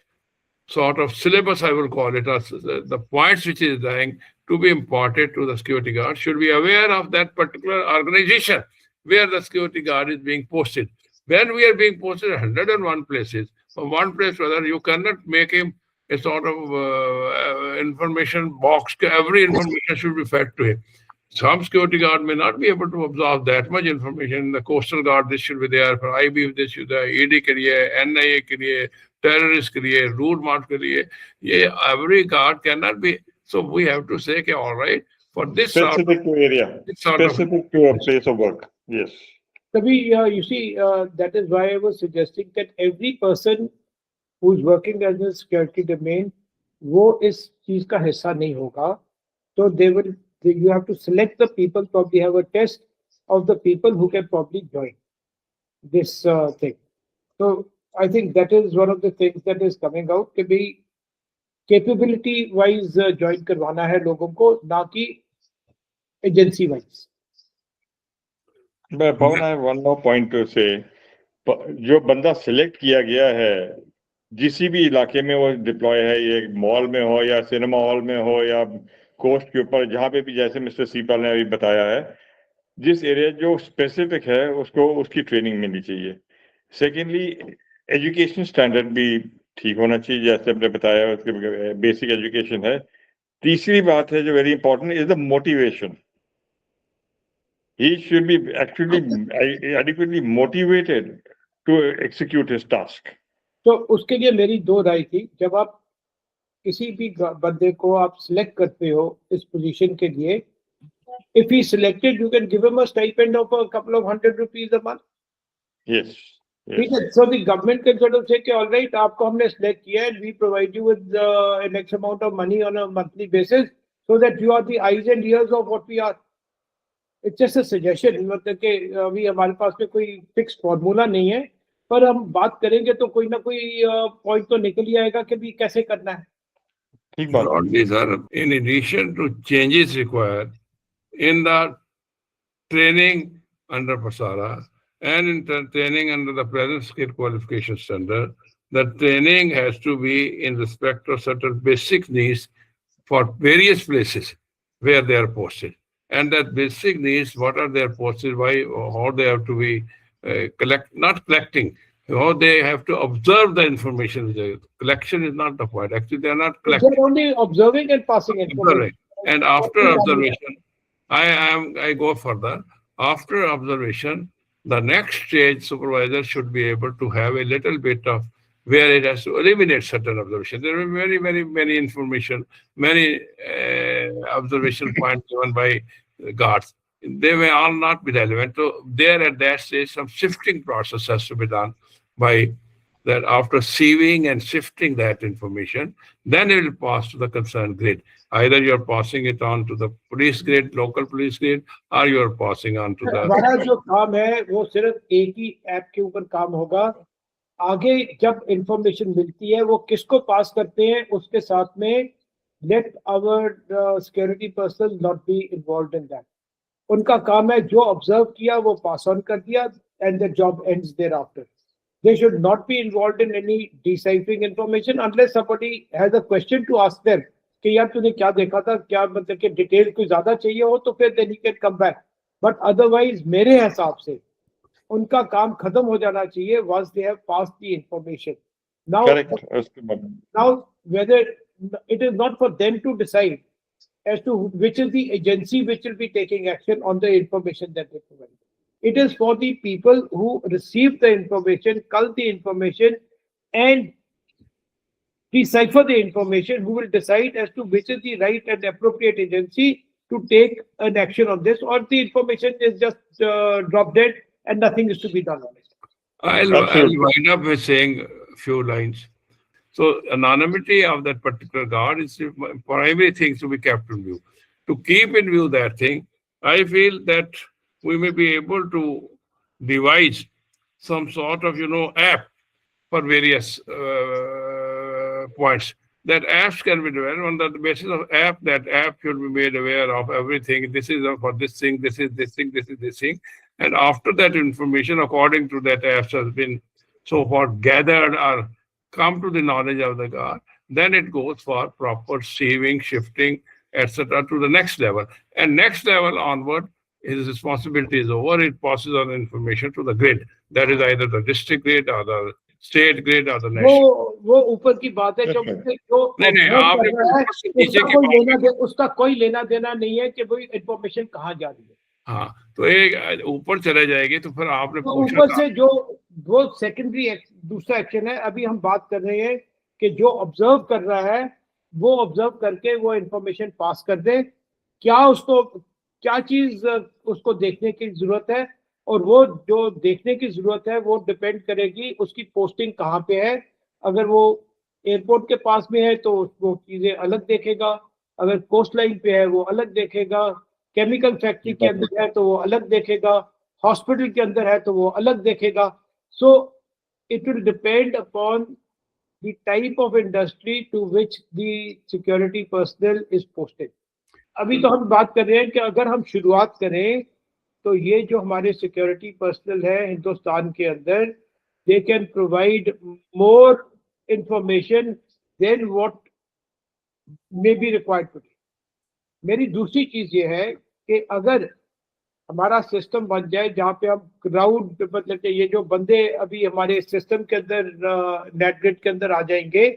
sort of syllabus, I will call it, the points which is drawing to be imparted to the security guard should be aware of that particular organization where the security guard is being posted. When we are being posted 101 places, from one place to another, you cannot make him a sort of information box. Every information should be fed to him. Some security guard may not be able to absorb that much information. The coastal guard, this should be there. For IB, this should be there. ED ke liye, NIA ke liye, terrorist ke liye, route march ke liye. Every guard cannot be. So we have to say, okay, all right, for this specific to area, specific to a place of work. Yes. Kabhi, you see, that is why I was suggesting that every person who's working as a security domain, वो इस चीज का हिस्सा नहीं होगा. So you have to select the people, probably have a test of the people who can probably join this thing. So I think that is one of the things that is coming out, कि भाई capability wise join करवाना है लोगों को, ना कि agency wise. But Pawan, I have one more point to say. जो बंदा सिलेक्ट किया गया है, जिसी भी इलाके में वो डिप्लॉय है, ये मॉल में हो या सिनेमा हॉल में हो या कोस्ट के ऊपर, जहाँ पे भी, जैसे मिस्टर सीपाल ने अभी बताया है, जिस एरिया जो स्पेसिफिक है उसको उसकी ट्रेनिंग मिलनी चाहिए. सेकेंडली, एजुकेशन स्टैंडर्ड भी ठीक होना चाहिए, जैसे आपने बताया उसके बेसिक एजुकेशन है. तीसरी बात है जो very important is the motivation. He should be actually adequately motivated to execute his task. तो उसके लिए मेरी दो राय थी. जब आप किसी भी बंदे को आप सिलेक्ट करते हो इस पोजीशन के लिए, if he selected, you can give him a stipend of a couple of ₹100 a month. Yes. ठीक है. So the government can sort of say, all right, आपको हमने select किया and we provide you with an X amount of money on a monthly basis, so that you are the eyes and ears of what we are. It's just a suggestion. मतलब कि अभी हमारे पास में कोई fix formula नहीं है, पर हम बात करेंगे तो कोई ना कोई पॉइंट तो निकल ही आएगा कि भी कैसे करना है. ठीक बात. In addition to changes required in the training under PASARA and in training under the present skill qualification standard, the training has to be in respect of certain basic needs for various places where they are posted. And that basic needs, what are their posted, why, how they have to be not collecting, how they have to observe the information. Collection is not the point. Actually, they are not collecting. They're only observing and passing information. And after observation, I go further. After observation, the next stage supervisor should be able to have a little bit of where it has to eliminate certain observations. There are very, very many information, many observation points given by guards. They may all not be relevant. So there at that stage, some shifting process has to be done by that. After sieving and sifting that information, then it will pass to the concerned grade. Either you're passing it on to the police grade, local police grade, or you're passing on to the... हमारा जो काम है वो सिर्फ एक ही app के ऊपर काम होगा. आगे जब इंफॉर्मेशन मिलती है वो किसको पास करते हैं, उसके साथ में let our security personnel not be involved in that. उनका काम है जो ऑब्जर्व किया वो पास ऑन कर दिया and the job ends thereafter. They should not be involved in any deciphering information unless somebody has a question to ask them कि यार तूने क्या देखा था, क्या मतलब कि डिटेल कोई ज्यादा चाहिए हो तो फिर then he can come back. But otherwise मेरे हिसाब से उनका काम खत्म हो जाना चाहिए once they have passed the information. Now, now whether it is not for them to decide as to which is the agency which will be taking action on the information that they provide. It is for the people who receive the information, cull the information, and decipher the information, who will decide as to which is the right and appropriate agency to take an action on this, or the information is just drop dead and nothing is to be done on it. I'll wind up with saying a few lines. So anonymity of that particular guard is primary things to be kept in view. To keep in view that thing, I feel that we may be able to devise some sort of, app for various points. That apps can be developed on the basis of app. That app should be made aware of everything. This is for this thing, this is this thing, this is this thing. And after that information, according to that app has been so far gathered or come to the knowledge of the guard, then it goes for proper saving, shifting, etc. to the next level. And next level onward, his responsibility is over. It passes on information to the grid. That is either the district grid or the state grid or the national. वो ऊपर की बात है जो नहीं, उसका कोई लेना देना नहीं है कि वो इंफॉर्मेशन कहाँ जा रही है. हाँ, तो एक ऊपर चले जाएगी तो फिर आपने तो ऊपर से जो वो सेकेंडरी दूसरा एक्शन है. अभी हम बात कर रहे हैं कि जो ऑब्जर्व कर रहा है वो ऑब्जर्व करके वो इंफॉर्मेशन पास कर दे. क्या चीज उसको देखने की जरूरत है, और वो जो देखने की जरूरत है वो डिपेंड करेगी उसकी पोस्टिंग कहाँ पे है. अगर वो एयरपोर्ट के पास में है तो वो चीजें अलग देखेगा, अगर कोस्ट लाइन पे है वो अलग देखेगा, केमिकल फैक्ट्री के अंदर है तो वो अलग देखेगा, हॉस्पिटल के अंदर है तो वो अलग देखेगा. So it will depend upon the type of industry to which the security personnel is posted. अभी तो हम बात कर रहे हैं कि अगर हम शुरुआत करें तो ये जो हमारे सिक्योरिटी पर्सनल है हिंदुस्तान के अंदर, they can provide more information than what may be required today. मेरी दूसरी चीज ये है कि अगर हमारा सिस्टम बन जाए जहाँ पे हम क्राउड, मतलब ये जो बंदे अभी हमारे सिस्टम के अंदर नेटग्रिड के अंदर आ जाएंगे,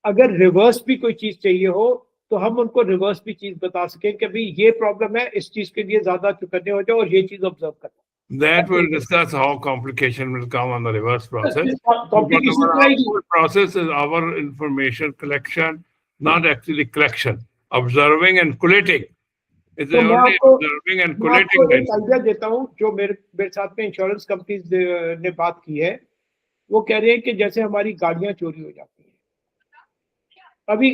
अगर रिवर्स भी कोई चीज चाहिए हो तो हम उनको रिवर्स भी चीज बता सकें कि भाई ये प्रॉब्लम है, इस चीज के लिए ज्यादा चुकने हो जाओ और ये चीज ऑब्जर्व करना. That will discuss how complication will come on the reverse process. Complication process is our information collection, not actually collection. Observing and collating. It's तो only observing and collating. मैं आपको आइडिया देता हूँ जो मेरे साथ में इंश्योरेंस कंपनीज ने बात की है. वो कह रहे हैं कि जैसे हमारी गाड़ियां चोरी हो जाती हैं, अभी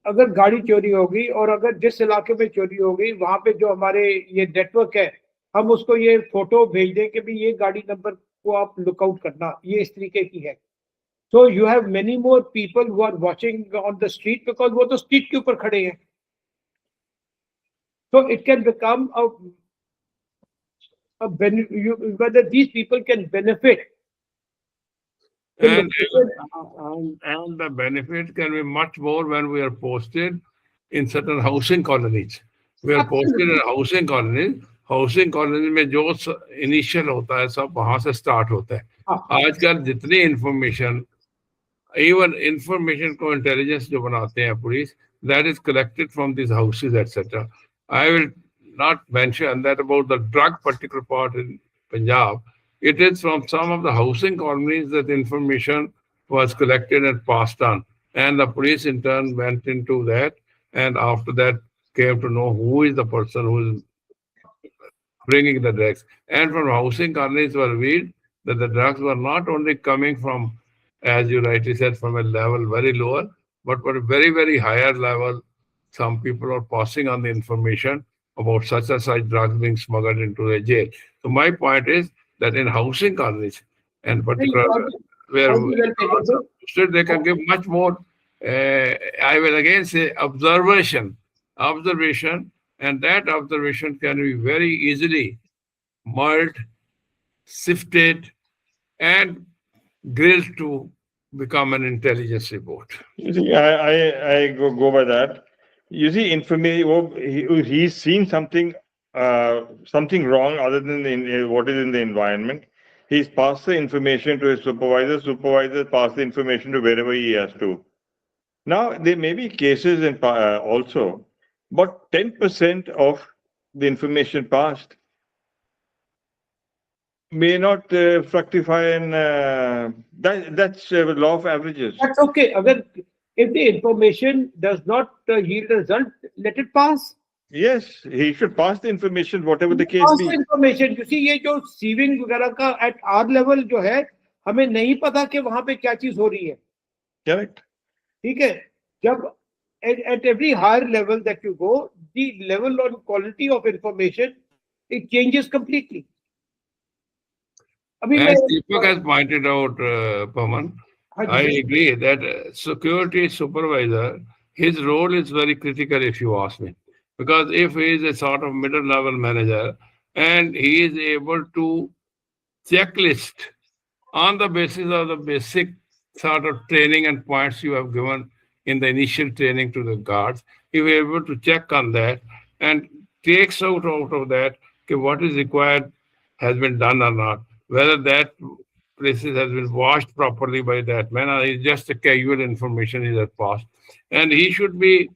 अगर गाड़ी चोरी होगी और अगर जिस इलाके में चोरी होगी वहां पे जो हमारे ये नेटवर्क है, हम उसको ये फोटो भेज दें कि भाई ये गाड़ी नंबर को आप लुकआउट करना, ये इस तरीके की है. So you have many more people who are watching on the street because वो तो स्ट्रीट के ऊपर खड़े हैं. So it can become whether these people can benefit. And the benefit can be much more when we are posted in certain housing colonies. We are posted in housing colonies. Housing colonies में जो initial होता है सब वहां से start होता है. आजकल जितनी information, even information को intelligence जो बनाते हैं police, that is collected from these houses, etc. I will not mention that about the drug particular part in Punjab. It is from some of the housing colonies that information was collected and passed on. And the police in turn went into that. And after that came to know who is the person who is bringing the drugs. And from housing colonies were revealed that the drugs were not only coming from, as you rightly said, from a level very lower, but for a very, very higher level. Some people are passing on the information about such and such drugs being smuggled into the jail. So my point is that in housing colonies, and particularly where they can give much more, I will again say observation, and that observation can be very easily mulled, sifted, and grilled to become an intelligence report. You see, I go by that. You see, information. He's seen something wrong other than what is in the environment. He's passed the information to his supervisor. Supervisor passed the information to wherever he has to. Now there may be cases in also, but 10% of the information passed may not fructify, and that's law of averages. That's okay. If the information does not yield a result, let it pass. Yes, he should pass the information, whatever the case be. Information. You see, ये जो sieving वगैरह का at our level जो है, हमें नहीं पता कि वहाँ पे क्या चीज हो रही है. Correct. ठीक है, जब at every higher level that you go, the level on quality of information, it changes completely. अभी As मैं Deepak has pointed out, Pawan, हाँ I ji, agree that security supervisor, his role is very critical if you ask me. Because if he is a sort of middle level manager and he is able to checklist on the basis of the basic sort of training and points you have given in the initial training to the guards, he will be able to check on that and takes out of that okay, what is required has been done or not, whether that places has been washed properly by that man or is just a casual information is at passed. And he should be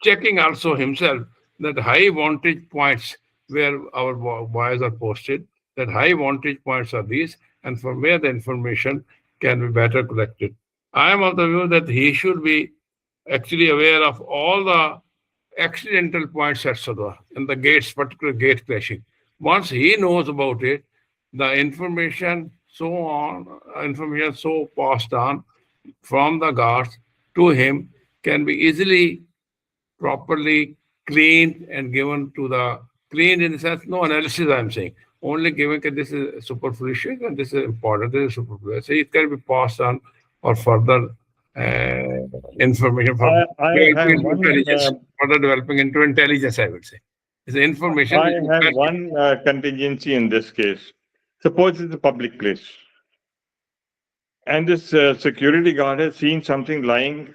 checking also himself that high voltage points where our wires are posted, that high voltage points are these, and from where the information can be better collected. I am of the view that he should be actually aware of all the accidental points, etc., in the gates, particular gate clashing. Once he knows about it, the information information so passed on from the guards to him can be easily properly cleaned and given to the cleaned in the sense no analysis I'm saying only given that this is superficial and this is important, this is superficial, so it can be passed on or further information for I have one. intelligence, further developing into intelligence, I would say. It's information. I have one contingency in this case. Suppose it's a public place, and this security guard has seen something lying,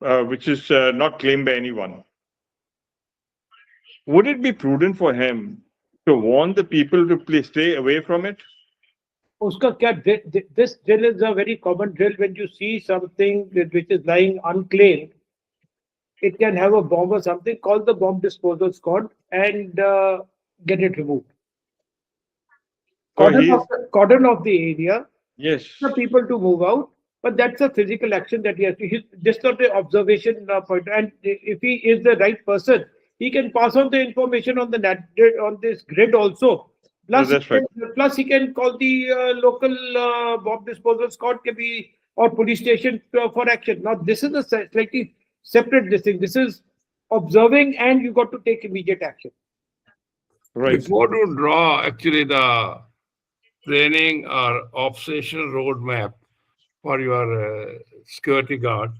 which is not claimed by anyone. Would it be prudent for him to warn the people to please stay away from it? उसका क्या this drill is a very common drill. When you see something which is lying unclaimed, it can have a bomb or something. Call the bomb disposal squad and get it removed. Cordon off the area. Yes. For people to move out, but that's a physical action that he has to. Just not an observation point. And if he is the right person, he can pass on the information on the on this grid also. Plus, that's right. Plus he can call the local bomb disposal squad or police station for action. Now this is a slightly separate thing. This is observing, and you got to take immediate action. Right. Before you draw actually the training or operational roadmap for your security guard,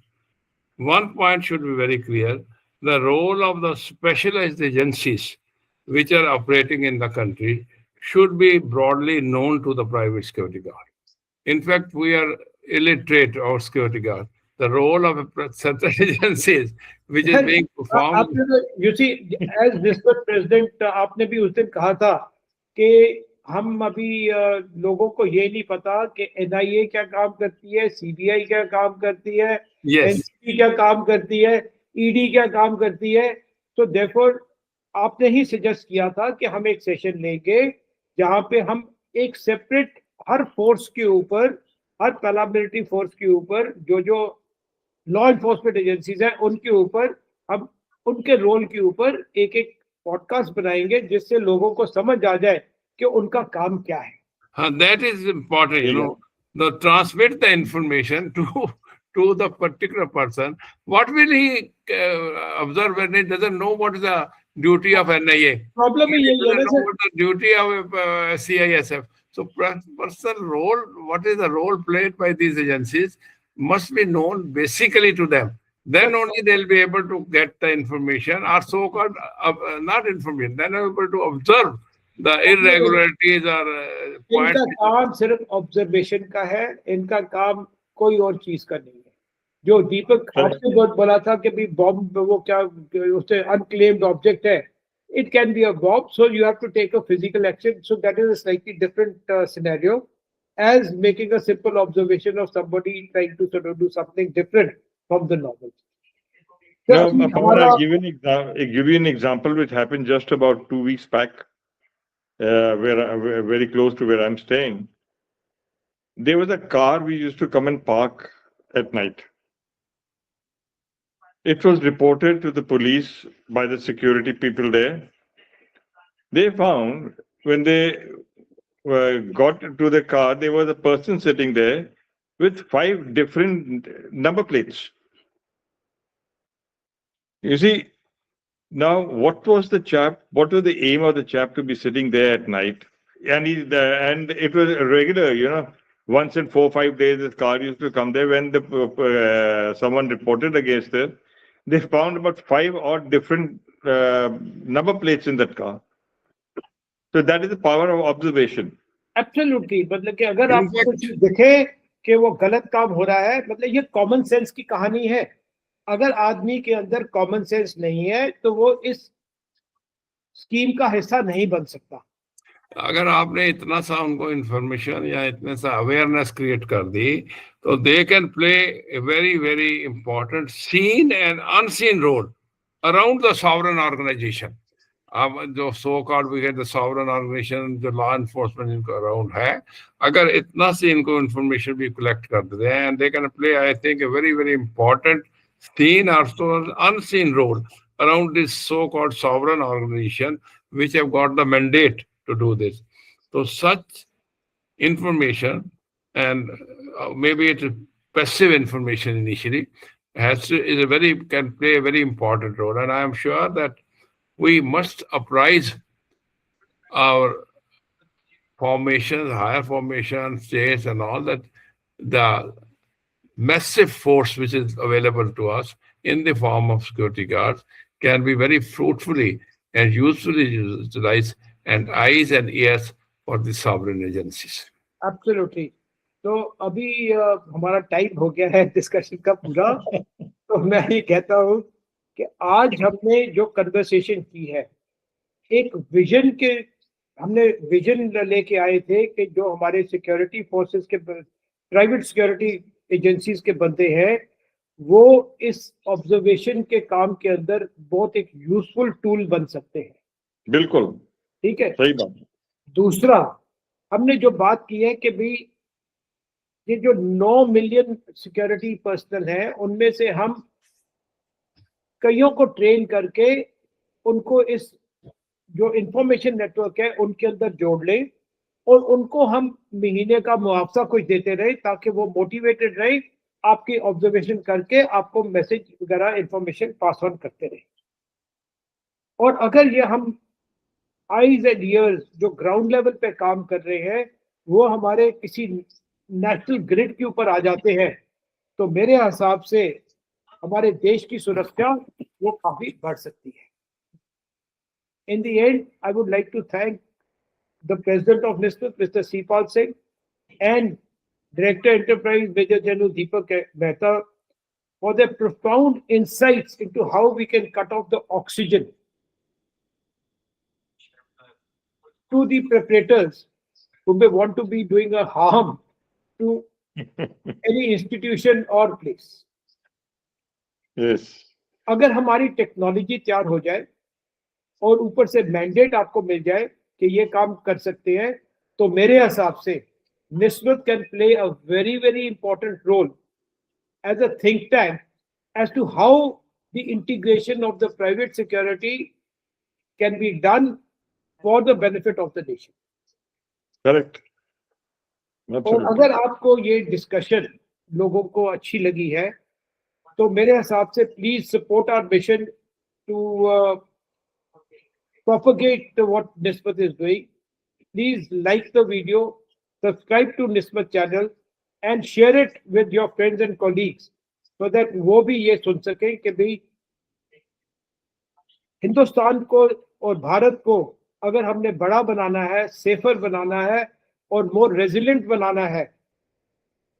one point should be very clear. The role of the specialized agencies which are operating in the country should be broadly known to the private security guard. In fact, we are illiterate, our security guard. The role of central agencies which is being performed. You see, as Mr. President, आपने भी उस दिन कहा था कि हम अभी लोगों को ये नहीं पता कि NIA क्या काम करती है, CBI क्या काम करती है, NCB क्या काम करती है, ED क्या काम करती है. तो therefore आपने ही सजेस्ट किया था कि हम एक सेशन लेंगे जहां पे हम एक सेपरेट हर फोर्स के ऊपर, हर पैरामिलिट्री फोर्स के ऊपर जो लॉ एनफोर्समेंट एजेंसीज हैं उनके ऊपर हम उनके रोल के ऊपर एक पॉडकास्ट बनाएंगे जिससे लोगों को समझ आ जाए कि उनका काम क्या है. That is important, you know, the transmit the information to the particular person. What will he observe when he doesn't know what is the duty of NIA? Problem is he doesn't know what the duty of CISF. So personal role, what is the role played by these agencies must be known basically to them. Then only they'll be able to get the information or so-called, not information, then able to observe the irregularities or points. इनका काम सिर्फ observation का है, इनका काम कोई और चीज का नहीं है. जो दीपक आपने बहुत बोला था कि भी बॉम्ब वो क्या उससे अनक्लेम्ड ऑब्जेक्ट है, it can be a bomb, so you have to take a physical action. So that is a slightly different scenario as making a simple observation of somebody trying to sort of do something different from the normal. Now, I'll give you an example which happened just about 2 weeks back, where very close to where I'm staying. There was a car we used to come and park at night. It was reported to the police by the security people there. They found when they got to the car, there was a person sitting there with 5 different number plates. You see, now what was the aim of the chap to be sitting there at night? And and it was regular, once in 4 or 5 days, this car used to come there. When someone reported against it, they found about 5 odd different number plates in that car. So that is the power of observation. Absolutely. मतलब कि अगर आप कुछ देखे कि वो गलत काम हो रहा है, मतलब ये कॉमन सेंस की कहानी है. अगर आदमी के अंदर कॉमन सेंस नहीं है तो वो इस स्कीम का हिस्सा नहीं बन सकता. अगर आपने इतना सा उनको इंफॉर्मेशन या इतने सा अवेयरनेस क्रिएट कर दी तो they can play a very very important seen and unseen role around the sovereign organisation. अब जो so called we get the sovereign organisation जो लॉ एनफोर्समेंट इनको अराउंड है, अगर इतना से इनको इंफॉर्मेशन भी कलेक्ट कर देते हैं and they can play I think a very very important seen और unseen role around this so-called sovereign organization which have got the mandate to do this. So such information, and maybe it's passive information initially, can play a very important role. And I am sure that we must apprise our formations, higher formations, states and all that, the massive force which is available to us in the form of security guards can be very fruitfully and usefully utilized and eyes and ears for the sovereign agencies. Absolutely. तो अभी हमारा time हो गया है discussion का पूरा. तो मैं ये कहता हूँ कि आज हमने जो कन्वर्सेशन की है, एक विजन के हमने विजन लेके आए थे कि जो हमारे सिक्योरिटी फोर्सेस के प्राइवेट सिक्योरिटी एजेंसीज के बंदे हैं वो इस ऑब्जर्वेशन के काम के अंदर बहुत एक यूजफुल टूल बन सकते हैं. बिल्कुल ठीक है, सही बात. दूसरा, हमने जो बात की है कि भाई ये जो 9 मिलियन सिक्योरिटी पर्सनल हैं उनमें से हम कईयों को ट्रेन करके उनको इस जो इंफॉर्मेशन नेटवर्क है उनके अंदर जोड़ लें और उनको हम महीने का मुआवजा कुछ देते रहे ताकि वो मोटिवेटेड रहे, आपकी ऑब्जर्वेशन करके आपको मैसेज वगैरह इंफॉर्मेशन पास ऑन करते रहे. और अगर ये हम आईज एंड ईयर्स जो ग्राउंड लेवल पे काम कर रहे हैं वो हमारे किसी नेशनल ग्रिड के ऊपर आ जाते हैं तो मेरे हिसाब से हमारे देश की सुरक्षा वो काफी बढ़ सकती है. In the end, I would like to thank the President of NISSMAT, Mr. Sipal Singh, and Director Enterprise Major General Deepak Mehta for their profound insights into how we can cut off the oxygen to the preparators who may want to be doing a harm to any institution or place. Yes. अगर हमारी technology तैयार हो जाए और ऊपर से mandate आपको मिल जाए कि ये काम कर सकते हैं तो मेरे हिसाब से NISSMAT can play a very, very important role as a think tank as to how the integration of the private security can be done for the benefit of the nation. Correct. और अगर आपको ये discussion लोगों को अच्छी लगी है तो मेरे हिसाब से please support our mission to propagate what NISSMAT is doing. Please like the video, subscribe to NISSMAT channel and share it with your friends and colleagues so that वो भी ये सुन सकें कि भाई हिंदुस्तान को और भारत को अगर हमने बड़ा बनाना है, सेफर बनाना है और मोर रेजिलिएंट बनाना है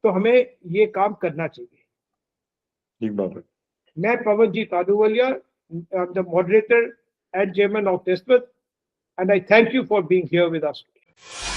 तो हमें ये काम करना चाहिए. ठीक बात है. मैं Pavanjeet Ahluwalia, I'm the moderator and chairman of NISSMAT, and I thank you for being here with us today.